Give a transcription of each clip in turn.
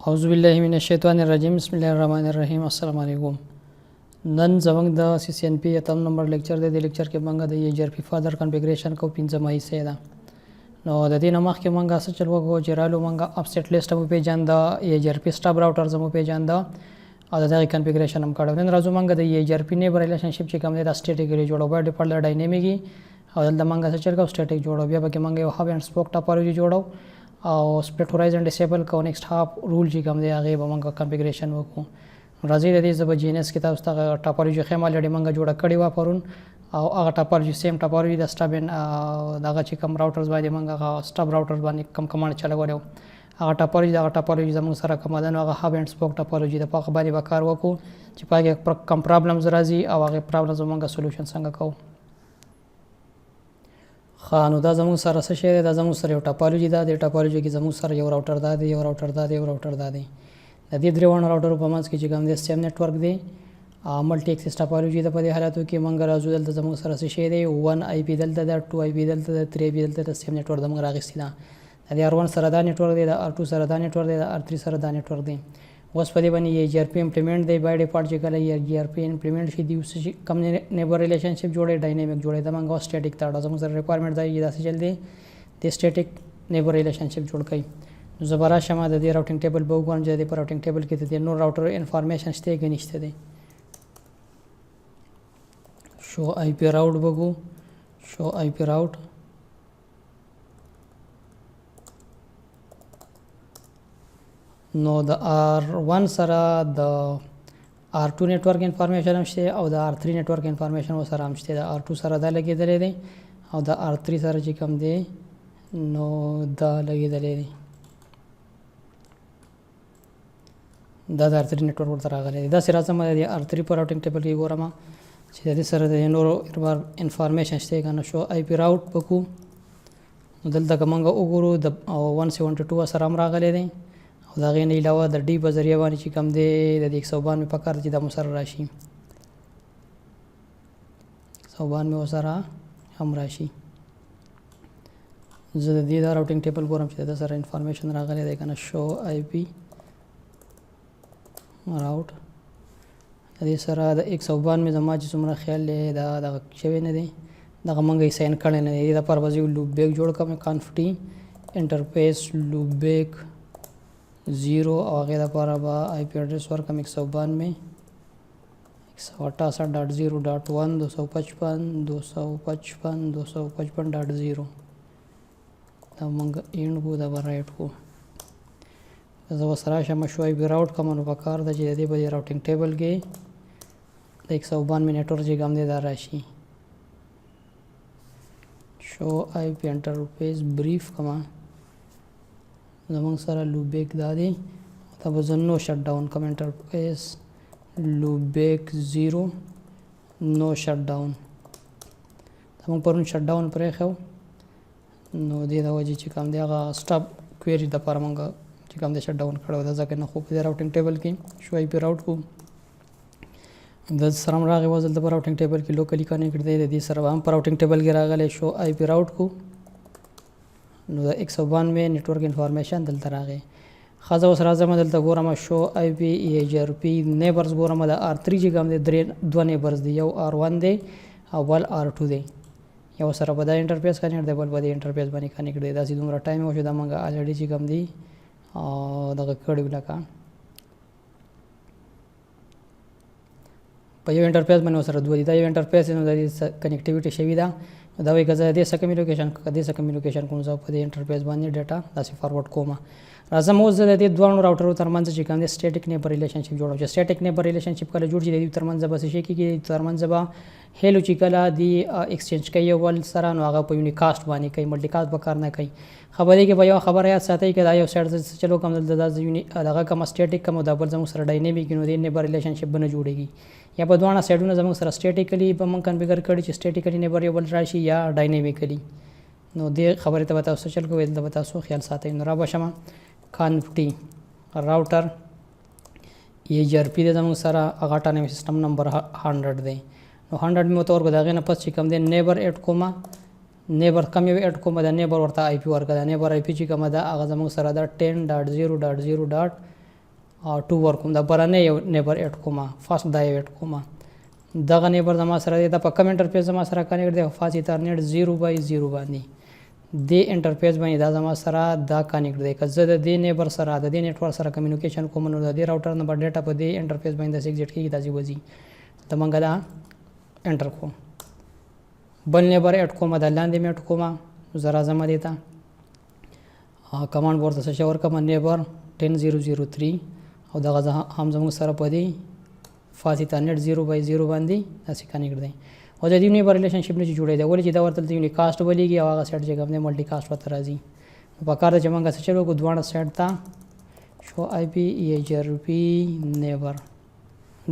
اعوذ بالله من الشیطان الرجیم بسم الله الرحمن الرحیم السلام علیکم. نن زمونږ د CCNP اتم نمبر لیکچر دی. د لیکچر کې موږ د EIGRP فادر کنفیګریشن کو 15مه حصہ ده. نو د دې نه مخکې موږ څه چل وکړو چې رالو موږ افسیټ لیست مو پیژاند، EIGRP سټاب راوټرز مو پیژاند او دغه کنفیګریشن هم کړو. نن راځو موږ د EIGRP نیبر ریلیشنشپ چې کوم دی د سټیټیکلی جوړو بای ډیفالت د ډاینامیکي او دلته موږ څه چل کو سټیټیک جوړو، بیا به موږ یو هاب اینڈ سپوک ټاپولوژي جوړو او سپلټ هورایزن ډیسیبل کو نیکسٹ هاف رول چې کوم دی هغه به موږ کنفیګریشن وکړو. راځي د دې زب جینس کې تاسو ته ټاپولوژي خېما لړې موږ جوړه کړې و پرون او هغه ټاپولوژي سیم ټاپولوژي د سټابن دغه چې کوم راوټرز باندې موږ هغه سټاب راوټرز باندې کم کمانډ چلولو هغه ټاپولوژي زموږ سره کوم ده نو هغه هاب اینډ سپوک ټاپولوژي د پاک باندې وکړ وکړو چې پاګه کم پرابلمز راځي او هغه پرابلمز موږ سولوشن څنګه کوو. خانو دا زموږ سره څه شی دی؟ دا زموږ سره یو ټاپولوژي ده. د ټاپولوژي کې زموږ سره یو راوټر ده، یو راوټر ده، یو راوټر ده. د دې درې وړ راوټرو په منځ کې چې کوم دی سیم نتورک دی، ملټي ایکسس ټاپولوژي ده. په دې حالاتو کې موږ راځو دلته زموږ سره څه شی دی؟ 1 IP دلته ده، 2 IP دلته ده، 3 IP دلته ده. سیم نتورک د موږ راغستې ده. د R1 سره دا نتورک دی، د R2 سره دا نتورک دی، د R3 سره دا نتورک دی. اوس په دې باندې EIGRP امپلیمنٹ دی. بای ډیفالت چې کله EIGRP امپلیمنٹ شي دی اوس کوم نیبر ریلیشنشپ جوړي، ډاینامیک جوړي. دا موږ سټیټیک ته زموږ سره ریکوایرمنټ دی چې دا څه چل دی د سټیټیک نیبر ریلیشنشپ جوړ کړي. نو زبره شمه د دې راوټینګ ټیبل به وګورم چې د پر راوټینګ ټیبل کې د نور راوټر انفارمیشن شته کې نشته دی. شو IP راوټ وګو، شو IP راوټ نو د R1 سره د R2 نتورک انفارمیشن هم شته او د R3 نتورک انفارمیشن سره هم شته. د R2 سره دا لګیدلې دی او د R3 سره چې کوم دی نو دا لګیدلې دی. دا د R3 نتورک ورته راغلی دی. دا سره راځم د R3 پر راوټینګ ټیبل کې ګورم چې د دې سره د نورو انفارمیشن شته کنه. شو IP راوټ وکړو نو دلته کومه وګورو د 172 سره هم راغلی دی. دا غي نه علاوه د ډي په ذریعہ باندې چې کم دی د 192 په کار چې د مسر راشي 192 سره هم راشي. زه د دې دا راوټینګ ټیبل ګورم چې د سره انفارمیشن راغلی دی کنه. شو IP راوټ د دې سره د 192 زما چې څومره خیال دی دا د شوی نه دی دغه منګي ساين کړي نه دی. دا پر وځي لوپ بیک جوړ کوم کانفټي انټرفیس لوپ بیک 0 او هغه لپاره به IP اډرس ورکم 192 168.0.1 255.255.255.0 دا موږ اینډ کو دا رائټ کو. زه وسره شم شو IP راوټ کوم نو پکار د دې په راوټینګ ټیبل کې د 192 نتورک چې کوم دی دا راشي. شو IP انټرفیس بریف کما زمونږ سره لوپ بیک دا دی دا به زه نو شټ ډاون کوم. انټرفیس لوپ بیک 0 نو شټ ډاون زمونږ پرون شټ ډاون پرې خو نو دې دا وجه چې کوم دی هغه سټاپ کویری د پر مونږ چې کوم دی شټ ډاون کړو دا ځکه نه خو په راوټینګ ټیبل کې شو IP راوټ کو د سره راغی وځل د راوټینګ ټیبل کې لوکلی کنیکټ دی. د دې سره هم پر راوټینګ ټیبل کې راغلی شو IP راوټ کو نو د 192 نتورک انفارمیشن دلته راغی. خاصه اوس راځم دلته ګورم شو IP EIGRP نیبرز ګورم د R3 چې کوم دی دوه نیبرز دی، یو R1 دی او بل R2 دی. یو سره په دا انټرفیس کنیکټ دی بل په دې انټرفیس باندې کنیکټ دی. دا چې دومره ټایم وشو دا موږ الریډي چې کوم دی دغه کړو لکه په یو انټرفیس باندې سره دوه دي. دا یو انټرفیس نو د کنیکټیویټي شوی دا دا وی غزا د کمیونیکیشن کوم ځای په دې انټرفیس باندې ډاټا داسې فارورډ کوم. راځم اوس د دې دوه راوټرو ترمنځ چې کوم دی سټیټیک نیبر ریلیشنشپ جوړو. چې سټیټیک نیبر ریلیشنشپ کله جوړ شي د دې ترمنځ به څه شي کېږي؟ ترمنځ به هیلو چې کله دی ایکسچینج کوي ول سره نو هغه په یونیکاست باندې کوي، ملټی کاست به کار نه کوي. خبرې کې به یو خبره یاد ساتي چې دا یو سایډ چلو کوم د دغه کوم سټیټیک کوم د بل زموږ سره ډاینامیک نو د نیبر ریلیشنشپ بنه جوړيږي. یا په دوه سایډونو زموږ سره سټیټیکلی به موږ کنفیګر کړی چې سټیټیکلی نیبر یو بل راشي یا ډاینامیکلی. نو دې خبرې ته تاسو چل کوئ د تاسو خیال ساتئ. نو را بشم کانفټي راوټر EIGRP د زموږ سره هغه ټانیم سیستم نمبر 100 دی. نو 100 مو تور کو داغه نه پس چې کوم دی نیبر اډ کوما نیبر کم یو اډ کوم د نیبر ورته IP ورکړه. نیبر IP چې کوم دا هغه زموږ سره دا 10.0.0.0 2 ورکوم دا برانه یو نیبر اډ کوم فرست دا یو اډ کوم دغه نیبر زما سره د په کم انټرفیس زما سره کنیکټ دی فاز ایترنیټ 0/0 باندې د انټرفیس باندې دا زما سره دا کنیکټ دی که زه د دې نیبر سره د دې نیټورک سره کمیونیکیشن کوم نو د دې راوټر نمبر ډیټا په دې انټرفیس باندې د 6 کېږي دا وځي ته مونږ دا انټر کوم بل نیبر اډ کوم دا لاندې میټ کوم زرا زما دیتا کمانډ ورته څه ورکوم نیبر 10003 او دغه هم زموږ سره په دې فاز ایترنیټ 0/0 باندې داسې کنیکټ دی او د دې نیبر ریلیشنشپ نه جوړې دی ولې چې دا ورته د یونی کاست ولېږي او هغه سیټ چې کوم دی ملټي کاست ورته راځي نو په کار د چې مونږ څه چلو کو دوه سیټ ته شو آی پی EIGRP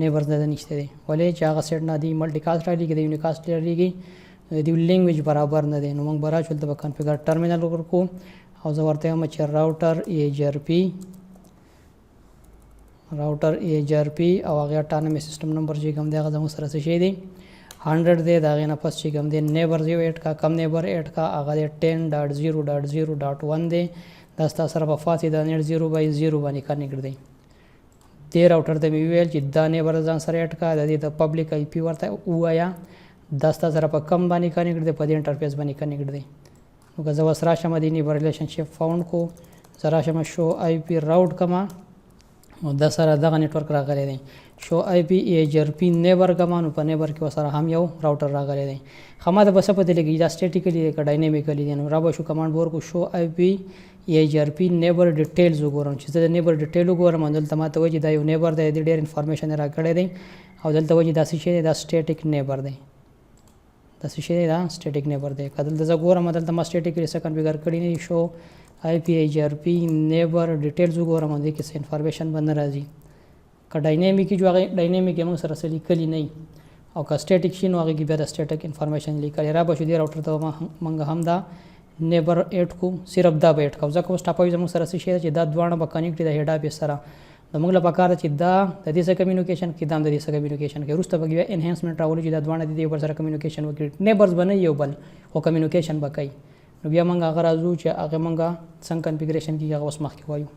نیبر د نشته دی ولې چې هغه سیټ نه دی ملټي کاست راځي د یونی کاست لريږي د لینګویج برابر نه دی نو موږ برا چلته په کنفیګر ټرمینل ورکو او زه ورته هم چې راوټر EIGRP او هغه اتونومس سیستم نمبر چې کوم دی هغه زموږ سره څه شي دی 100 دی دا غي نه پس چې کوم دی نیبر 08 کا کم نیبر 8 کا هغه 10.0.0.1 دی دا ستاسو سره په فاصله د نیټ 0/0 باندې کنیکټ دی د راوټر ته ویل چې دا نیبر ځان سره 8 کا د دې د پبلک آی پی ورته وایا دا ستاسو سره په کم باندې کنیکټ دی په دې انټرفیس باندې کنیکټ دی نو که زه وسره شم د نیبر ریلیشنشپ فاوند کو زرا شم شو آی پی راوټ کما او دا سره دغه نیټورک راغلی دی شو آی پی EIGRP نیبر کمانو په نیبر کې وسره هم یو راوټر راغلی دی خما د بس په دې لګي دا سټیټیکلی کا ډاینامیکلی دی نو را به شو کمانډ ورکو شو آی پی EIGRP نیبر ډیټیلز وګورم چې د نیبر ډیټیل وګورم دلته ماته وایي دا یو نیبر دی د ډیر انفارمیشن راکړی دی او دلته وایي دا څه شی دا سټیټیک نیبر دی دا څه شی دا سټیټیک نیبر دی کله د زګورم دلته ما سټیټیکلی څه کنفیګر کړی نه شو آی پی EIGRP نیبر ډیټیلز وګورم د کې څه انفارمیشن باندې راځي که ډاینامیک جو هغه ډاینامیک موږ سره سلی کلی نه او که سټیټیک شي نو هغه کې بیا د سټیټیک انفارمیشن لیکل را به شو دی راوټر ته موږ هم دا نیبر 8 کو صرف دا به 8 کو ځکه اوس ټاپوي زموږ سره څه شي چې دا دوانه به کنیکټ د هډ اپ سره د موږ لپاره کار چې دا د دې سره کمیونیکیشن کې دا د دې سره کمیونیکیشن کې وروسته به انهانسمنت راولي چې دا دوانه د دې پر سره کمیونیکیشن وکړي نیبرز باندې یو بل او کمیونیکیشن وکړي نو بیا موږ هغه راځو چې هغه موږ څنګه کنفیګریشن کې هغه اوس مخکې وایو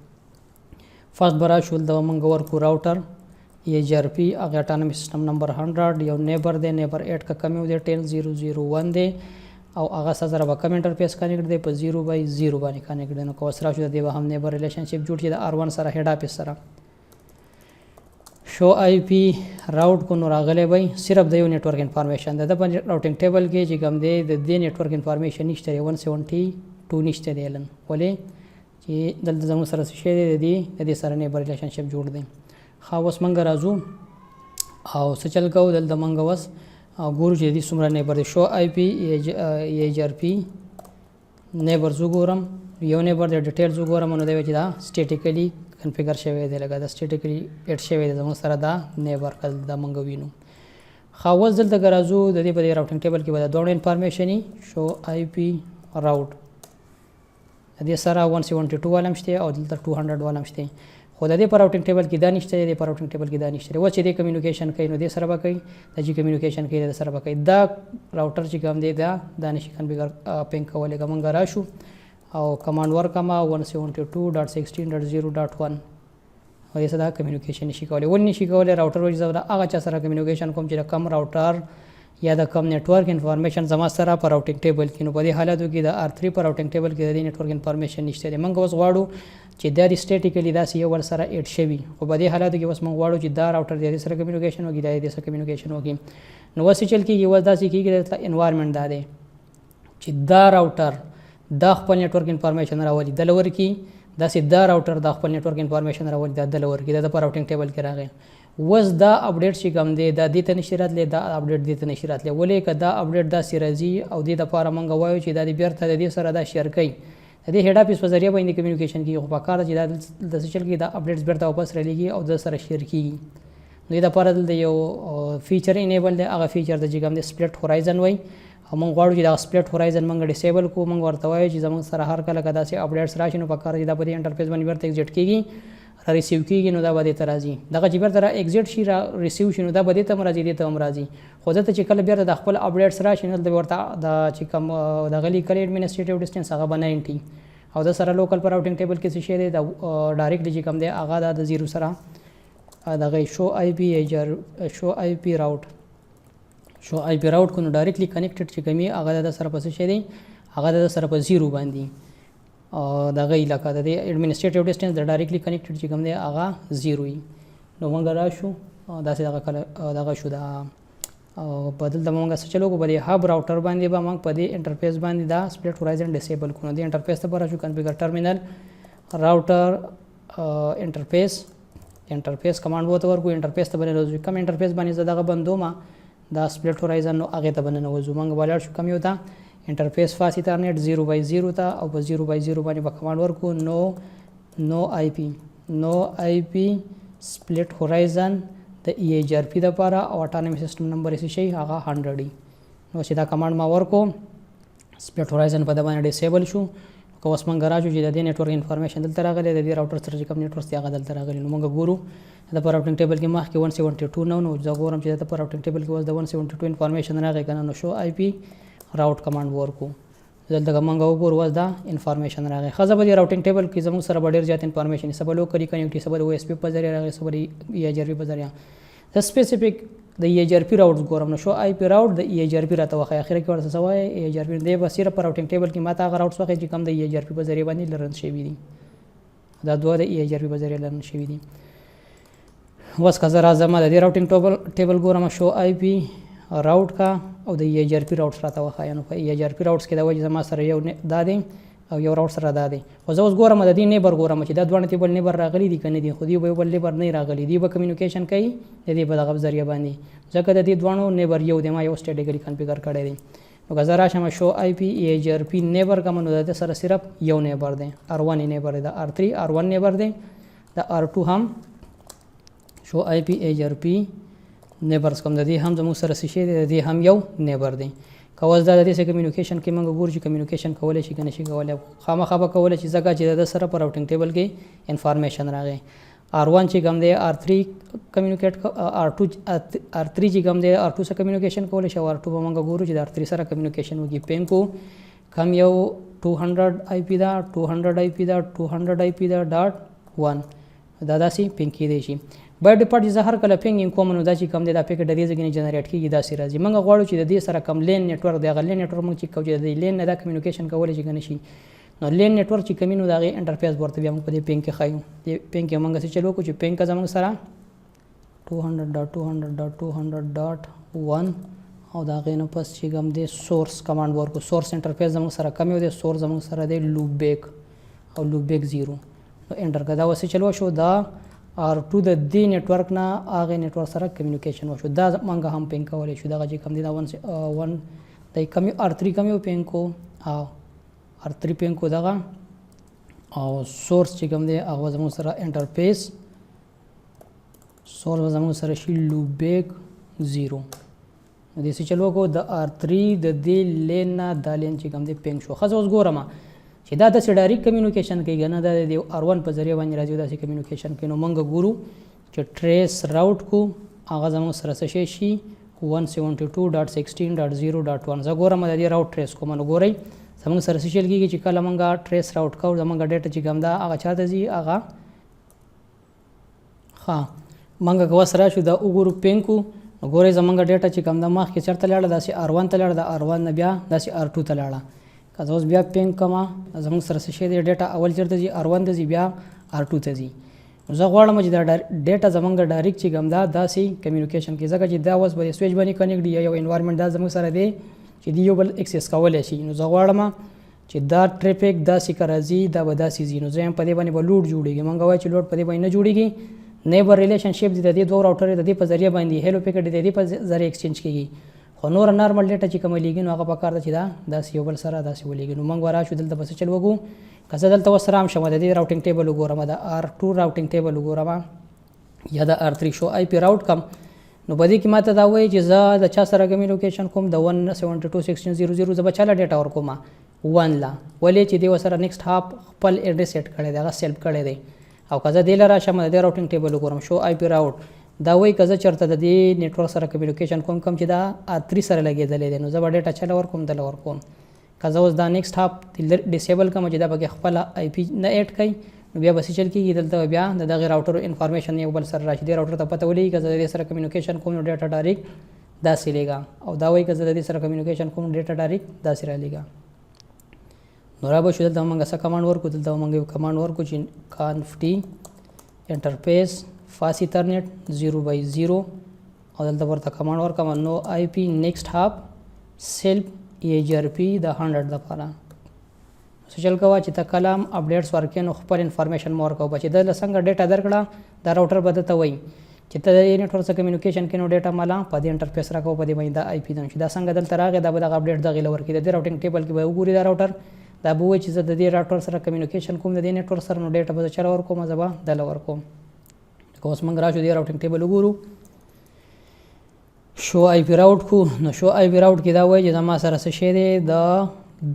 فرست برا شول دا موږ ورکو راوټر EIGRP هغه اتونومس سیستم نمبر 100 یو نیبر دی نیبر 8 کا کمیو دی 10.0.0.1 دی او هغه سره به کم انټرفیس کنیکټ دی په 0/0 باندې کنیکټ دی نو کو سره شو دی به هم نیبر ریلیشنشپ جوړ چې د R1 سره هډ اپ سره شو آی پی راوټ کو نو راغلی وای صرف د یو نیټورک انفارمیشن د راوټینګ ټیبل کې چې کوم دی د دې نیټورک انفارمیشن نشته 172 نشته دی لن ولې چې دلته زموږ سره شي دی د دې سره نیبر ریلیشنشپ جوړ دی خو اوس مونږ راځو او څه چل کوو دلته مونږ اوس ګورو چې دې څومره نیبر دی شو آی پی EIGRP نیبر وګورم یو نیبر د ډیټیلز وګورم نو دی چې دا سټیټیکلی کنفیګر شوی دی لکه دا سټیټیکلی اډ شوی دی زموږ سره دا نیبر کل دا مونږ وینو خو اوس دلته راځو د دې په راوټینګ ټیبل کې به د دوه انفارمیشن شو آی پی راوټ د دې سره 172 ولم شته او دلته 200 ولم شته خو د دې پر راوټینګ ټیبل کې دا نشته دی پر راوټینګ ټیبل کې دا نشته و چې د کمیونیکیشن کوي نو د سره به کوي د جی کمیونیکیشن کوي د سره به کوي دا راوټر چې کوم دی دا نشي کنفیګر پینګ کولای کوم راشو او کمانډ ورکما 172.16.0.1 او یې صدا کمیونیکیشن نشي کولای ونی نشي کولای راوټر وځي دا هغه چا سره کمیونیکیشن کوم چې کم راوټر یا د کم نیټورک انفارمیشن زما سره پر راوټینګ ټیبل کې نو په دې حالاتو کې د R3 پر راوټینګ ټیبل کې د نیټورک انفارمیشن نشته دی موږ اوس غواړو چې دا سټیټیکلی دا یو ور سره اډ شوی او په دې حالاتو کې اوس موږ غواړو چې دا راوټر د سره کمیونیکیشن وکړي د دې سره کمیونیکیشن وکړي نو وسې چل کېږي وځ داسې کېږي د انوایرنمنت دا دی چې دا راوټر دا خپل نیټورک انفارمیشن راولي د لور کې دا سي دا راوټر د خپل نیټورک انفارمیشن راولي د لور کې د پر راوټینګ ټیبل کې راغی وز دا اپډیټ شي کوم دی دا د ته نشرات له دا اپډیټ د ته نشرات له ولې ک دا اپډیټ دا سیرازي او د لپاره مونږ وایو چې دا د بیرته د دې سره دا شیر کوي د هډ اپ په ذریعہ باندې کمیونیکیشن کې خو په کار چې د سوشل کې دا اپډیټس بیرته واپس رالېږي او د سره شیر کیږي نو دا لپاره د یو فیچر انیبل دی هغه فیچر د چې کوم دی سپلټ هورایزن وای او مونږ غواړو چې دا سپلټ هورایزن مونږ ډیسیبل کو مونږ ورته وایو چې زموږ سره هر کله کدا سي اپډیټس راشي نو په کار چې دا په انټرفیس باندې ورته ایگزیټ کیږي ریسیو کیږي نو دا به ته راځي دغه چې بیرته ایگزیټ شي ریسیو شي نو دا به ته راځي دې ته راځي خو ځکه چې کله بیرته د خپل اپډیټس راشي نو د ورته د چې کوم د غلی کلی اډمنسټریټیو ډیسټنس هغه 90 او د سره لوکل پر راوټینګ ټیبل کې څه شی دی دا ډایرکټلی چې کوم دی هغه د 0 سره دغه شو آی پی راوټ کو نو ډایرکټلی کنیکټډ چې کومي هغه د سره په څه شی دی هغه د سره په 0 باندې دغه علاقه د ایڈمنسټریټیو ډیسټنس د ډایرکټلی کنیکټډ چې کوم دی هغه 0 وي نو موږ راشو داسې دغه شو دا بدل د موږ څه چلو کو په دې هب راوټر باندې به موږ په دې انټرفیس باندې دا سپلټ هورایزن ډیسیبل کړو د انټرفیس ته راځو کنفیګر ټرمینل راوټر انټرفیس کمانډ وته ورکو انټرفیس ته باندې راځو کوم انټرفیس باندې زداغه بندو ما دا سپلټ هورایزن نو هغه ته باندې نوځو موږ ولر شو کوم یو تا انټرفیس فاس ایترنت 0/0 ته او په 0/0 باندې به کمانډ ورکو نو آی پی سپلټ هورایزن د EIGRP د لپاره او اټانومي سیستم نمبر یې شي هغه 100 دی نو چې دا کمانډ ما ورکو سپلټ هورایزن په د باندې ډیسیبل شو که اوس موږ راځو چې د دې نتورک انفارمیشن دلته راغلی د دې راوټر سره چې کوم نتورک دی هغه دلته راغلی نو موږ ګورو د پر راوټینګ ټیبل کې مخکې 172 نو زه ګورم چې د پر راوټینګ ټیبل کې اوس د 172 انفارمیشن راغی کنه نو شو آی پی راوټ کمانډ ورکو دلته موږ وګورو اوس دا انفارمیشن راغی خزه به راوټینګ ټیبل کې زموږ سره ډیر زیات انفارمیشن سبا لوکلی کنیکټي سبا OSP په ذریعہ راغی سبا EIGRP په ذریعہ د سپیسیفیک د EIGRP راوټس ګورم نو شو آی پی راوټ د EIGRP راته واخی اخر کې ورته سوای EIGRP دی به صرف پر راوټینګ ټیبل کې ماته هغه راوټس واخی چې کوم د EIGRP په ذریعہ باندې لرن شوی دي دا دوه د EIGRP په ذریعہ لرن شوی دي اوس که زه راځم د دې راوټینګ ټیبل ګورم شو آی پی راوټ کا او د EIGRP راوټس راته واخی نو په EIGRP راوټس کې دا وایي زما سره یو دا دی او یو راوټ سره دا دی خو زه اوس ګورم د دې نیبر ګورم چې دا دوه ټیبل نیبر راغلي دي کنه دي خو دی به بل نیبر نه راغلي دی به کمیونیکیشن کوي د دې په دغه ذریعہ باندې ځکه د دې دوه نیبر یو دی ما یو سټیټیګری کنفیګر کړی دی نو که زه راشم شو آی پی EIGRP نیبر کوم نو د سره صرف یو نیبر دی R1 نیبر دی R3 R1 نیبر دی د R2 هم شو آی پی EIGRP نیبرز کوم د دې هم زموږ سره شي د دې هم یو نیبر دی کاوز دا د دې کمیونیکیشن کې موږ ګورو چې کمیونیکیشن کولای شي کنه شي کولای خامخا به کولای شي ځکه چې د سره پر راوټینګ ټیبل کې انفارمیشن راغی R1 چې کوم دی R3 کمیونیکیټ R3 چې کوم دی R2 سره کمیونیکیشن کولای شي R2 به موږ ګورو چې د R3 سره کمیونیکیشن وکړي پین کو کم یو 200 IP دا 200 IP دا 200 IP دا .1 دا داسې پین کې دی شي بای ډیفالت زهر کله پینګ کوم نو دا چې کم دی دا پیکټ د دې ځګنی جنریټ کیږي دا سي راځي موږ غواړو چې د دې سره کم لین نتورک دی غل نتورک موږ چې کوو چې د لین نه دا کمیونیکیشن کولای شي کنه شي نو لین نتورک چې کمینو دا غي انټرفیس ورته بیا موږ په دې پینګ کې خایو دې پینګ کې موږ څه چلو کو چې پینګ کا زموږ سره 200.200.200.1 او دا غي نو پس چې کوم دی سورس کمانډ ورکو سورس انټرفیس زموږ سره کم یو دی سورس زموږ سره دی لوپ بیک 0 نو انټر کا دا وسه چلو شو دا R2 د دې نتورک نه هغه نتورک سره کمیونیکیشن وشو دا موږ هم پینګ کولای شو دا چې کم دی دا 1 د کم R3 کم یو پینګ کو او R3 پینګ کو دا او سورس چې کم دی هغه زموږ سره انټرفیس سورس زموږ سره شي لوپ بیک 0 دې څه چلو کو د R3 د دې لین نه د لین چې کم دی پینګ شو خاص اوس ګورم چې دا د ډایرکټ کمیونیکیشن کوي کنه د R1 په ذریعہ باندې راځي دا چې کمیونیکیشن کوي نو موږ ګورو چې ټریس راوټ کو هغه زموږ سره څه شي 172.16.0.1 زه ګورم د دې راوټ ټریس کوم نو ګورئ زموږ سره څه کیږي چې کله موږ ټریس راوټ کوو زموږ ډیټا چې کوم دا هغه چاته ځي هغه ها موږ کوسره شو دا وګورو پینګ کو ګورئ زموږ ډیټا چې کوم دا مخ کې چرته لاړه دا سي R1 ته لاړه دا R1 نه بیا دا سي R2 ته لاړه که اوس بیا پینګ کما زموږ سره څه شي دی ډیټا اول چرته ځي R1 ته ځي بیا R2 ته ځي زه غواړم چې دا ډیټا زموږ ډایرکټ چې کوم دا داسې کمیونیکیشن کې ځکه چې دا اوس به سویچ باندې کنیکټ دی یو انوایرنمنت دا زموږ سره دی چې دی یو بل اکسس کولای شي نو زه غواړم چې دا ټریفیک داسې راځي دا به داسې ځي نو زه هم په دې باندې به لوډ جوړیږي موږ وایو چې لوډ په دې باندې نه جوړیږي نیبر ریلیشنشپ د دې دوه راوټر د دې په ذریعہ باندې هلو پیکټ د دې په ذریعہ ایکسچینج کیږي خو نور نارمل ډیټا چې کوم لیږي نو هغه په کار ده چې دا داسې یو بل سره داسې ولېږي نو موږ ورا شو دلته بس چل وګو که زه دلته وسره هم شم د دې راوټینګ ټیبل وګورم دا R2 راوټینګ ټیبل وګورم یا دا R3 شو آی پی راوټ کم نو بده کې ماته دا وایي چې زه د چا سره کمیونیکیشن کوم د 172.16.0.0 زه به چاله ډیټا ورکوم 1 لا ولې چې دی وسره نیکسټ هاف خپل اډرس سیټ کړی دی هغه سیلف کړی دی او که زه دې لاره شم د راوټینګ ټیبل وګورم شو آی پی راوټ دا وایي که زه چېرته د دې نیټورک سره کمیونیکیشن کوم چې دا R3 سره لګېدلی دی نو زه به ډیټا چاله ورکوم دله ورکوم که زه اوس دا نیکسټ هاپ ډیسیبل کوم چې دا پکې خپل آی پی نه ایډ کوي نو بیا به څه چل کېږي دلته بیا د دغې راوټر انفارمیشن یو بل سره راشي دې راوټر ته پته ولګي که زه د دې سره کمیونیکیشن کوم نو ډیټا ډایرکټ داسې لیږه او دا وایي که زه د دې سره کمیونیکیشن کوم ډیټا ډایرکټ داسې رالیږه نو را به شو دلته موږ څه کمانډ ورکړو دلته موږ یو کمانډ ورکړو چې conf t انټرفیس فاس ایترنیټ 0/0 او دلته ورته کمانډ ورکوم نو آی پی نیکسټ هاپ سیلف EIGRP د 100 لپاره څه چل کوه چې ته کلام اپډیټس ورکې نو خپل انفارمیشن مو ورکوه چې دله څنګه ډیټا درکړه دا راوټر به درته وایي چې ته د نیټورک سره کمیونیکیشن کې نو ډیټا مالا په دې انټرفیس راکوه په دې باندې دا آی پی چې دا څنګه دلته راغی دا به دغه اپډیټ دغې له ورکړي د دې راوټینګ ټیبل کې به وګوري دا راوټر دا به وایي چې زه د دې راوټر سره کمیونیکیشن کوم د دې نیټورک سره نو ډیټا به زه چېرې ورکوم زه به دله ورکوم که اوس موږ راشو دې راوټینګ ټیبل وګورو شو آی پی راوټ کو نو شو آی پی راوټ کې دا وایي چې زما سره څه شی دی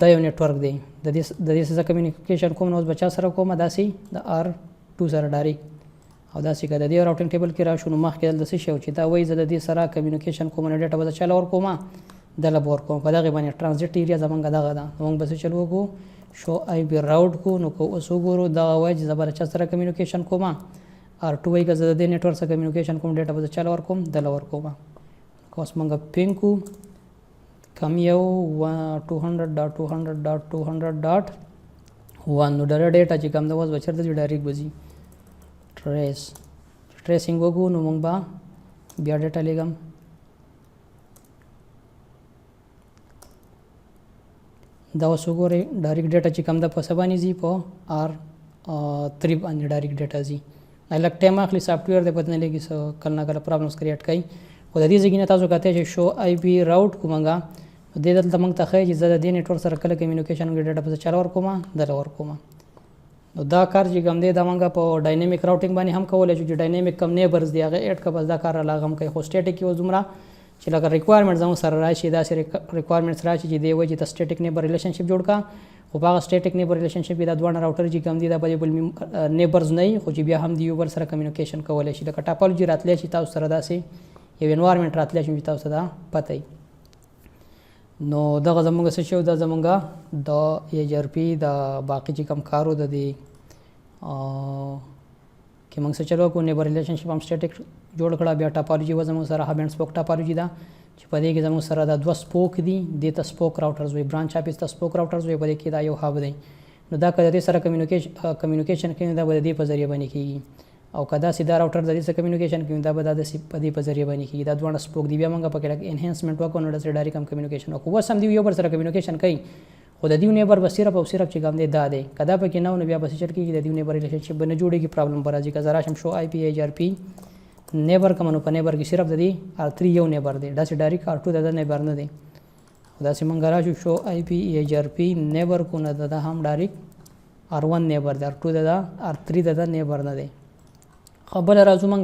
د یو نیټورک دی د دې سره کمیونیکیشن کوم نو اوس به چا سره کوم داسې د R2 سره ډایرکټ او داسې که د دې راوټینګ ټیبل کې راشو نو مخکې دلته څه شی و چې دا وایي زه د دې سره کمیونیکیشن کوم نو ډیټا به زه چاله ورکوم دله به ورکوم په دغې باندې ټرانزیټ ایریا زمونږ دغه ده نو موږ به څه چل وکړو شو آی پی راوټ کو نو که اوس وګورو دغه وایي چې زه به د چا سره کمیونیکیشن کوم R2 وایي که زه د دې نیټورک سره کمیونیکیشن کوم ډیټا به زه چاله ورکوم دله ورکوم که اوس موږ پینګ کو کم یو 200.200.200.1 نو ډېره ډیټا چې کوم د اوس به چېرته ځي ډایرکټ به ځي ټریسینګ وکړو نو موږ به بیا ډیټا لیږم دا اوس وګورئ ډایرکټ ډیټا چې کوم د په څه باندې ځي په R3 باندې ډایرکټ ډیټا ځي لږ ټایم اخلي سافټویر دی پته نه لګي څه کله نه کله پرابلمس کریټ کوي خو د دې ځای نه تاسو کته چې شو آی پی راوټ کومه دې دلته موږ ته ښایي چې زه د دې نیټورک سره کله کمیونیکیشن ډیټا په چاله ورکوم دله ورکوم نو دا کار چې کوم دی دا موږ په ډاینامیک راوټینګ باندې هم کولی شو چې ډاینامیک کم نیبرز دی هغه ایډ که بس دا کار راغه هم کوي خو سټیټیک کې اوس دومره چې لکه ریکوایرمنټ زموږ سره راشي داسې ریکوایرمنټس راشي چې دی وایي چې ته سټیټیک نیبر ریلیشنشپ جوړ کا خو په هغه سټیټیک نیبر ریلیشنشپ کې دا دواړه راوټر چې کوم دي دا به بل نیبرز نه وي خو چې بیا هم د یو بل سره کمیونیکیشن کولی شي لکه ټاپالوجي راتلی شي تاسو سره داسې یو انوایرمنټ راتلی شي چې تاسو ته دا پته وي نو دغه زموږ څه شی دا زموږ د EIGRP د باقي چې کوم کارو د دې کې موږ څه چلو کو نیبر ریلیشنشپ هم سټیټیک جوړ کړه بیا ټاپالوجي و زموږ سره هب اینډ سپوک ټاپالوجي ده چې په دې کې زموږ سره دا دوه سپوک دي دې ته سپوک راوټرز وایي برانچ آفیس ته سپوک راوټرز وایي په دې کې دا یو هب دی نو دا که د دې سره کمیونیکیشن کوي دا به د دې په ذریعه باندې کېږي او که داسې دا راوټر د دې سره کمیونیکیشن کوي دا به دا داسې په دې په ذریعه باندې کېږي دا دواړه سپوک دي بیا موږ پکې لږ انهانسمنټ وکړو نو داسې ډایرکټ هم کمیونیکیشن وکړو اوس هم دي یو بل سره کمیونیکیشن کوي خو د دې نیبر به صرف او صرف چې کوم دی دا دی که دا پکې نه و نو بیا به څه چل کېږي د دې نیبر ریلیشنشپ به نه جوړېږي پرابلم به راځي که زه راشم شو آی پی EIGRP نیبر کوم نو په نیبر کې صرف د دې R3 یو نیبر دی داسې ډایرکټ R2 د نیبر نه دی داسې موږ راشو شو آی پی EIGRP نیبر کو نه د هم ډایرکټ R1 نیبر دی R2 د R3 د نیبر نه دی خبر راځو موږ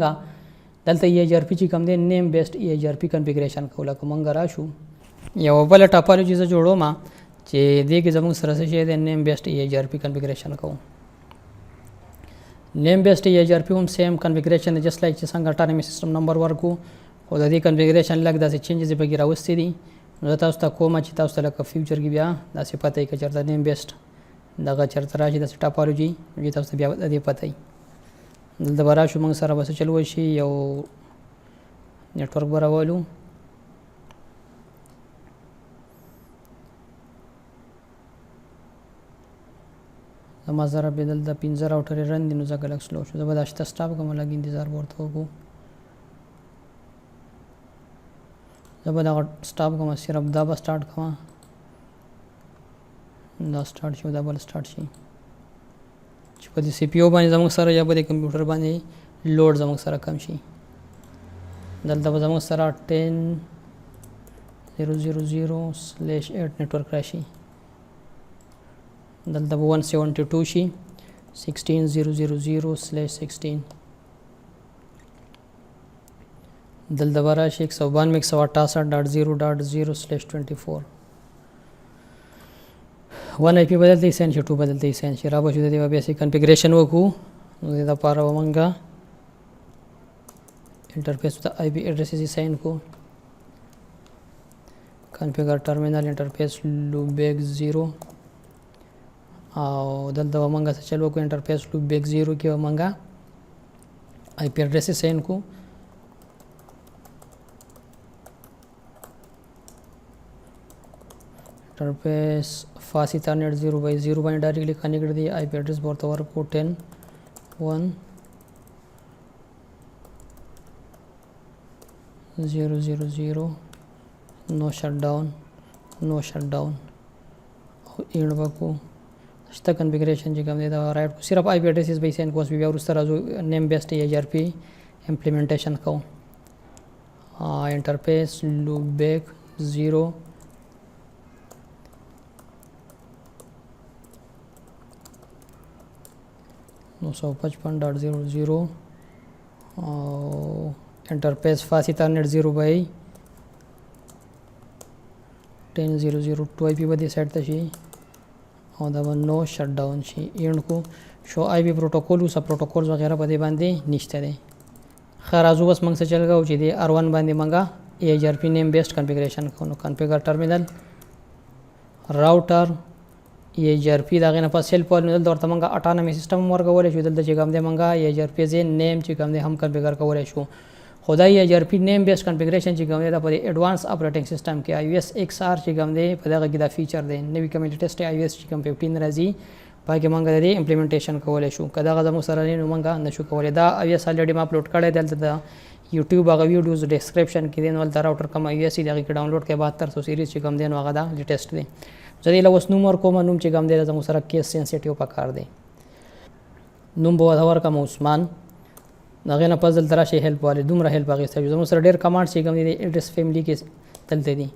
دلته EIGRP چې کوم دی نیم بیسډ EIGRP کنفیګریشن کوله که موږ راشو یو بل ټاپالوجي زه جوړوم چې دې کې زموږ سره څه شی دی نیم بیسډ EIGRP کنفیګریشن کوو نیم بیسډ EIGRP هم سیم کنفیګریشن دی جسټ لایک چې څنګه اټانومي سیسټم نمبر ورکو خو د دې کنفیګریشن لږ داسې چینجز پکې راوستي دي نو زه تاسو ته کوم چې تاسو ته لکه فیوچر کې بیا داسې پته وي که چېرته نیم بیسډ دغه چېرته راشي داسې ټاپالوجي چې تاسو ته بیا د دې پته وي دلته به راشو موږ سره به څه چل وشي یو نیټورک به راولو زما سره به دلته 15 راوټرې رن دي نو ځکه لږ سلو شو زه به دا شته سټاپ کوم لږ انتظار به ورته وکړو زه به دغه سټاپ کوم صرف دا به سټارټ کوم دا سټارټ شي دا بل سټارټ شي چې په دې CPU باندې زموږ سره یا په دې کمپیوټر باندې لوډ زموږ سره کم شي دلته به زموږ سره 10.0.0/8 نیټورک راشي دلته به 172 شي 16.0.0/16 دلته به راشي 192.168.0.0/24 ون آی پی بدلته یې سین شي 2 بدلته یې سین شي را به شو د دې به بیسیک کنفیګریشن وکړو نو د دې لپاره به موږ انټرفیس ته آی پی اډرسز یې سین کړو کنفیګر ټرمینل انټرفیس لوبیک 0 او دلته ومنګه څه چلو کو انټرفیس لوبیک 0 کې ومنګه آی پی ایڈریس سین کو interface fast ethernet 0/0 by directly connect the IP address board over को 10.1.0.0.0 no shutdown end को स्टक configuration जी कम देता right को सिर्फ आईपी एड्रेस इस बेस कोर्स भी और उस तरह जो नेम बेस्ड EIGRP इंप्लीमेंटेशन को इंटरफेस लूपबैक 0 955.0.0 और इंटरफेस फास्ट इथरनेट 0/10.0.0.2 आईपी बदी सेट तशी और दबा नो शटडाउन शी एंड को शो आईपी प्रोटोकॉल उस प्रोटोकॉल वगैरह बदे बांधे निश्चित है खराजू बस मंग से चल गया उचित है R1 बांधे मंगा EIGRP नेम बेस्ड कॉन्फ़िगरेशन को कॉन्फ़िगर टर्मिनल राउटर EIGRP दागे ना पास सेल पॉल में दल मंगा ऑटोनॉमी सिस्टम वर्क वाले शो दल चिकम दे मंगा EIGRP जे नेम चिकम दे हम कॉन्फ़िगर का वाले शो खुदा EIGRP नेम बेस्ड कॉन्फ़िगरेशन चिकम दे पर एडवांस ऑपरेटिंग सिस्टम के iOS XR चिकम दे पदा का फीचर दे नवी कम्युनिटी टेस्ट iOS चिकम 15 राजी बाकी मंगा दे इंप्लीमेंटेशन का वाले शो कदा का जमो सर ने मंगा नशु का वाले दा iOS ऑलरेडी मैं अपलोड कर दे दा YouTube आगे वीडियोस डिस्क्रिप्शन की देन वाला राउटर का iOS इधर के डाउनलोड के 7200 सीरीज चिकम देन वागा दा लेटेस्ट दे जदी ला वस नूमर को मनूम चिकम दे जमो सर केस सेंसिटिव पकार दे नूम बो हवर का उस्मान नगेना पजल तराशे हेल्प वाले दुमरा हेल्प आगे से जमो सर डेर कमांड चिकम दे एड्रेस फैमिली के तलते दी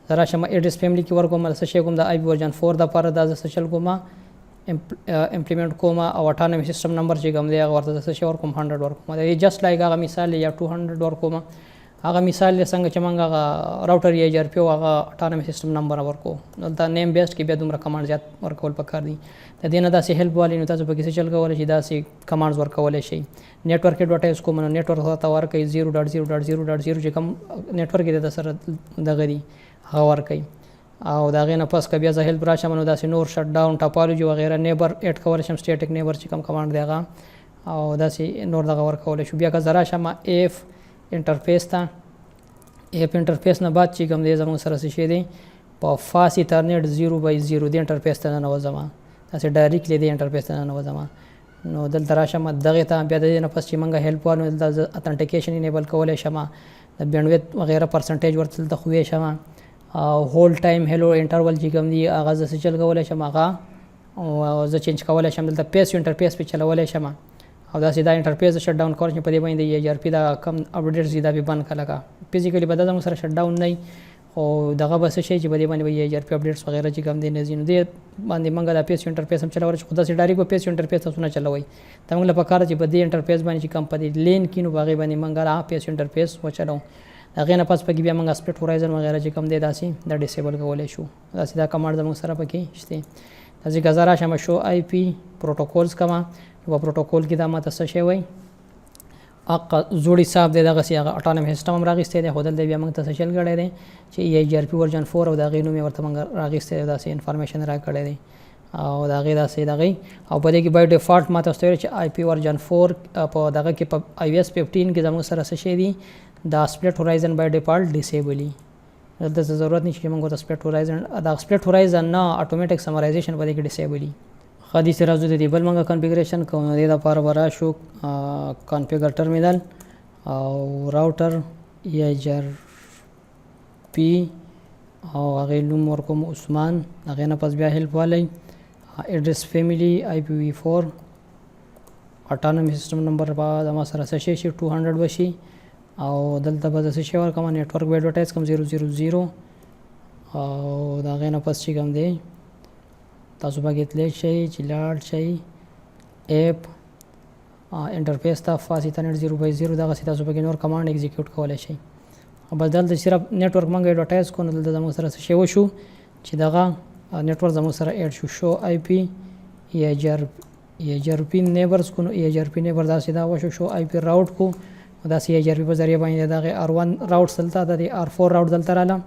जरा शमा एड्रेस फैमिली की वर्क को मल सशे को दा आईपी वर्जन 4 दा पर दा सशल को मा इम्प्लीमेंट को मा ऑटोनॉमी सिस्टम नंबर चिकम दे वर्त सशे और को 100 वर्क मा ये जस्ट लाइक आगा मिसाल या 200 वर्क को मा आगा मिसाल ले संग चमंगा राउटर EIGRP आगा ऑटोनॉमी सिस्टम नंबर वर्क को दलता नेम बेस्ड की बेदुमरा कमांड जात वर्क होल पकार दी त देना दा से हेल्प वाली न ताजो बकी से चल का वाले सीधा से कमांड्स वर्क वाले शई नेटवर्क के डॉट इसको मन नेटवर्क होता वर्क 0.0.0.0 जे कम नेटवर्क के देता सर दगरी हा वर्क او دا غینه پس کبیا ز هیلپ راشه منو داسې نور شټ ډاون ټاپالوجي وغیرہ نیبر اډ کول شم سټیټیک نیبر چې کوم کمانډ دیغه او داسې نور دغه ورک کول شو بیا که زرا شم اف انټرفیس ته اف انټرفیس نه بعد چې کوم دی زموږ سره شي دی په فاست ایترنیټ 0/0 دی انټرفیس ته نه وځم داسې ډایرکټلی دی انټرفیس ته نه وځم نو دلته راشم دغه ته بیا د نه پس چې منګه هیلپ وانه د اتنټیکیشن انیبل کول شم د بینډویث وغیرہ پرسنټیج ورته د خوې شم هول ټایم هلو انټرول چې کوم دی اغاز سے چل کولای شم هغه او ز چینج کولای شم دلته پیس انټرفیس په چلولای شم او دا سیدا انټرفیس شټ ډاون کول چې په دې باندې EIGRP دا کم اپډیټ زیاده به بند کړه فزیکلی بدل سره شټ ډاون نه او دغه بس شي چې په دې باندې EIGRP اپډیټس وغیرہ چې کوم دی نه زینو دی باندې منګه دا پیس انټرفیس هم چلول چې خدا سي ډایرکټ پیس انټرفیس تاسو نه چلوي ته موږ لپاره کار چې په دې انټرفیس باندې چې کم په دې لین کینو باغې باندې منګه را پیس انټرفیس و چلو هغه نه پس پکې بیا موږ سپلټ هورایزن وغیرہ چې کوم دی داسې دا ډیسیبل کولای شو داسې دا کمانډ زموږ سره پکې شته داسې غزارا شمه شو آی پی پروتوکولز کما و پروتوکول کې دا ماته څه شی وای اق جوړی صاحب دغه سی هغه اټونومي سیستم راغسته دی هودل دی بیا موږ ته سوشل غړې دی چې EIGRP ورژن 4 او دا غینو مې ورته موږ راغسته داسې انفارمیشن را کړې دی او دا غي داسې دغه او په دې کې بای ډیفالت ماته ستوي چې IP ورژن 4 په دغه کې په iOS 15 کې زموږ سره څه شي دی دا سپلټ هورایزن بای ډیفالت ډیسیبلی دلته ضرورت نشي موږ ته سپلټ هورایزن دا سپلټ هورایزن نه اتوماتیک سمرایزیشن په دې کې ډیسیبلی خدي سره راځو د بل منګه کنفیګریشن کوو د لپاره ورا شو کنفیګر ټرمینل او راوټر EIGRP او هغه نوم ورکوم عثمان هغه نه پس بیا هیلپ والی ایڈریس فیملی IPv4 اټونومي سیستم نمبر بعد ما سره شي 200 وشي او دلته به څه شي ورکوم نیټورک ایڈورټایز کوم 000 او دا غي نه پس چې کوم دی تاسو باندې تللی شي چې لاړ شي اپ انټرفیس ته فاست ایترنیټ 0/0 دغه تاسو باندې نور کمانډ ایگزیکیوټ کولای شي او بدل د صرف نیټورک مونږ ایڈورټایز کو نه دلته زموږ سره شی وشو چې دغه نیټورک زموږ سره اډ شو IP EIGRP نیبرز کو EIGRP نیبر دا سیدا وشو شو IP راوټ کو دا EIGRP په ذریعہ باندې دغه R1 راوټ سلطه د R4 راوټ دلته رااله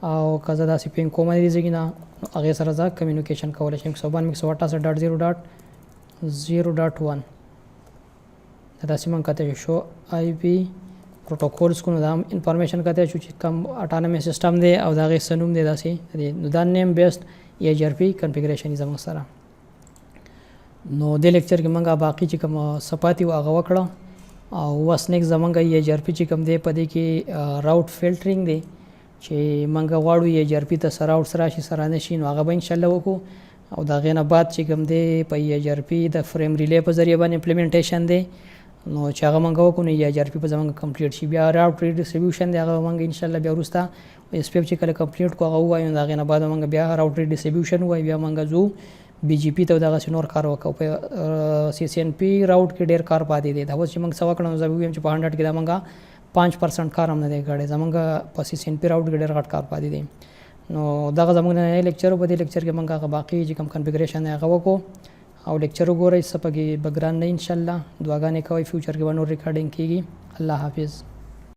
او که زه داسې پین کومه دې ځای نه هغې سره زه کمیونیکیشن کولی شم 192.168.0.0.1 داسې موږ کته شو آی پی پروتوکولز کو نو دا انفارمیشن کته شو چې کوم اټانومس سیستم دی او دا غي سنوم دی داسې نو دا نیم بیسډ EIGRP کنفیګریشن زموږ سره نو د لیکچر کې موږ باقی چې کوم صفاتی هغه وکړه او اوس نیکسټ زموږ EIGRP چې کوم دی په دې کې راوټ فلټرینګ دی چې موږ غواړو EIGRP ته سره راوټ سره شي سره نشي نو هغه به ان شاء الله وکړو او دا غینه بعد چې کوم دی په EIGRP د فریم ریلی په ذریعہ باندې امپلیمنټیشن دی نو چې هغه موږ وکړو نو EIGRP په زموږ کمپلیټ شي بیا راوټ ریډیسټریبیوشن دی هغه موږ ان شاء الله بیا وروسته SPF چې کله کمپلیټ کو هغه وایو دا غینه بعد موږ بیا راوټ ریډیسټریبیوشن وایو بیا موږ زو BGP ته دغه نور کار وکړو په CCNP راوټ کې ډیر کار پاتې دی دا اوس چې موږ سوا کړو زه ویم چې په 100 کې دا موږ 5% کار هم نه دی کړی زمونږ په CCNP راوټ کې ډیر غټ کار پاتې دی نو دغه زمونږ نه لیکچر په دې لیکچر کې موږ هغه باقی چې کوم کنفیګریشن هغه وکړو او لیکچر وګورئ سپګي بګران نه ان شاء الله دعاګانې کوي فیوچر کې ونور ریکارډینګ کیږي الله حافظ